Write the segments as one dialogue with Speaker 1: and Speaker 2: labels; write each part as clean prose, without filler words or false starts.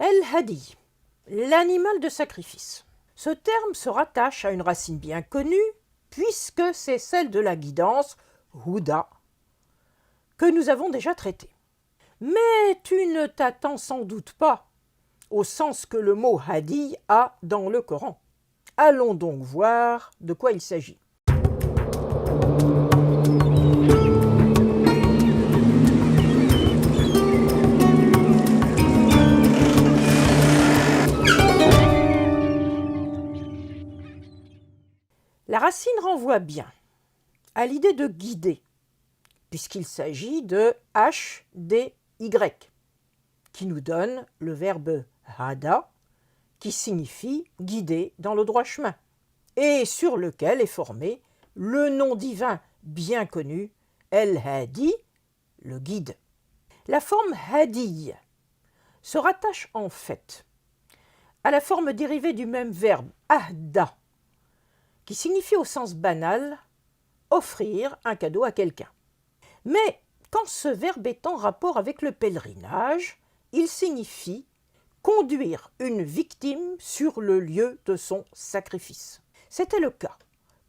Speaker 1: El-Hadi, l'animal de sacrifice. Ce terme se rattache à une racine bien connue, puisque c'est celle de la guidance, Houda, que nous avons déjà traitée. Mais tu ne t'attends sans doute pas au sens que le mot Hadi a dans le Coran. Allons donc voir de quoi il s'agit. La racine renvoie bien à l'idée de guider, puisqu'il s'agit de H-D-Y, qui nous donne le verbe hada, qui signifie guider dans le droit chemin, et sur lequel est formé le nom divin bien connu, El-Hadi, le guide. La forme Hadi se rattache en fait à la forme dérivée du même verbe ahda, qui signifie au sens banal offrir un cadeau à quelqu'un. Mais quand ce verbe est en rapport avec le pèlerinage, il signifie conduire une victime sur le lieu de son sacrifice. C'était le cas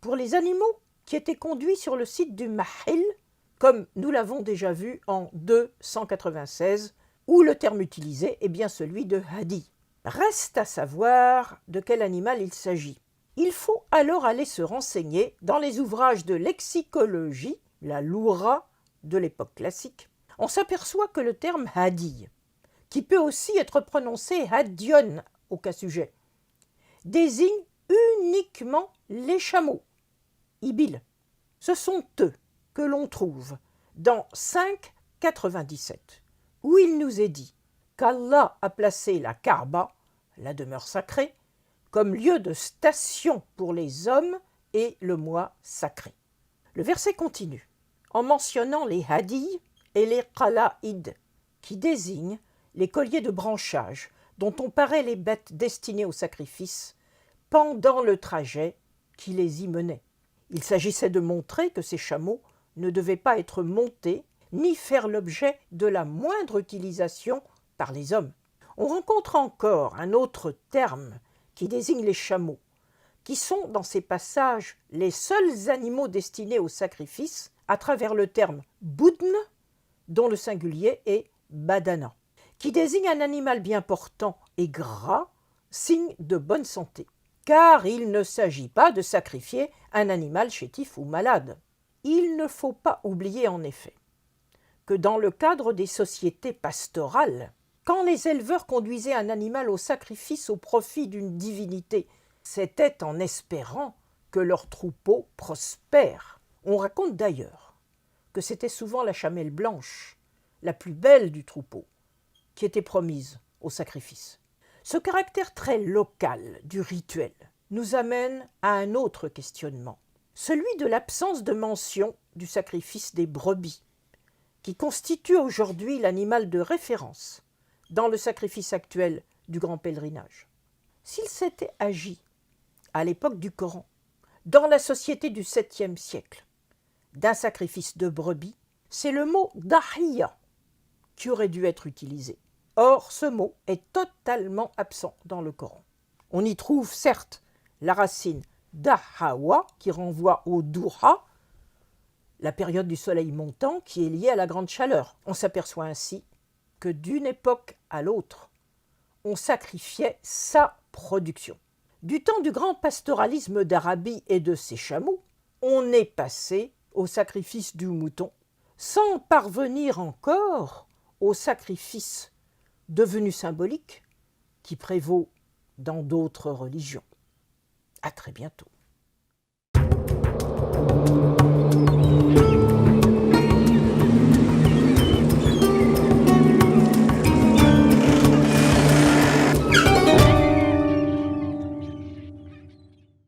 Speaker 1: pour les animaux qui étaient conduits sur le site du Mahil, comme nous l'avons déjà vu en 296, où le terme utilisé est bien celui de Hadi. Reste à savoir de quel animal il s'agit. Il faut alors aller se renseigner dans les ouvrages de lexicologie, la Loura de l'époque classique. On s'aperçoit que le terme Hadi, qui peut aussi être prononcé Hadion au cas sujet, désigne uniquement les chameaux, Ibil. Ce sont eux que l'on trouve dans 5,97, où il nous est dit qu'Allah a placé la Kaaba, la demeure sacrée, comme lieu de station pour les hommes et le mois sacré. Le verset continue en mentionnant les hadis et les qala'id, qui désignent les colliers de branchage dont on parait les bêtes destinées au sacrifice pendant le trajet qui les y menait. Il s'agissait de montrer que ces chameaux ne devaient pas être montés ni faire l'objet de la moindre utilisation par les hommes. On rencontre encore un autre terme qui désigne les chameaux, qui sont dans ces passages les seuls animaux destinés au sacrifice à travers le terme boudn, dont le singulier est badana, qui désigne un animal bien portant et gras, signe de bonne santé, car il ne s'agit pas de sacrifier un animal chétif ou malade. Il ne faut pas oublier en effet que dans le cadre des sociétés pastorales, quand les éleveurs conduisaient un animal au sacrifice au profit d'une divinité, c'était en espérant que leur troupeau prospère. On raconte d'ailleurs que c'était souvent la chamelle blanche, la plus belle du troupeau, qui était promise au sacrifice. Ce caractère très local du rituel nous amène à un autre questionnement, celui de l'absence de mention du sacrifice des brebis, qui constitue aujourd'hui l'animal de référence dans le sacrifice actuel du grand pèlerinage. S'il s'était agi, à l'époque du Coran, dans la société du 7e siècle, d'un sacrifice de brebis, c'est le mot « dahiya » qui aurait dû être utilisé. Or, ce mot est totalement absent dans le Coran. On y trouve certes la racine « dahawa » qui renvoie au « duha », la période du soleil montant qui est liée à la grande chaleur. On s'aperçoit ainsi que d'une époque à l'autre, on sacrifiait sa production. Du temps du grand pastoralisme d'Arabie et de ses chameaux, on est passé au sacrifice du mouton, sans parvenir encore au sacrifice devenu symbolique qui prévaut dans d'autres religions. À très bientôt.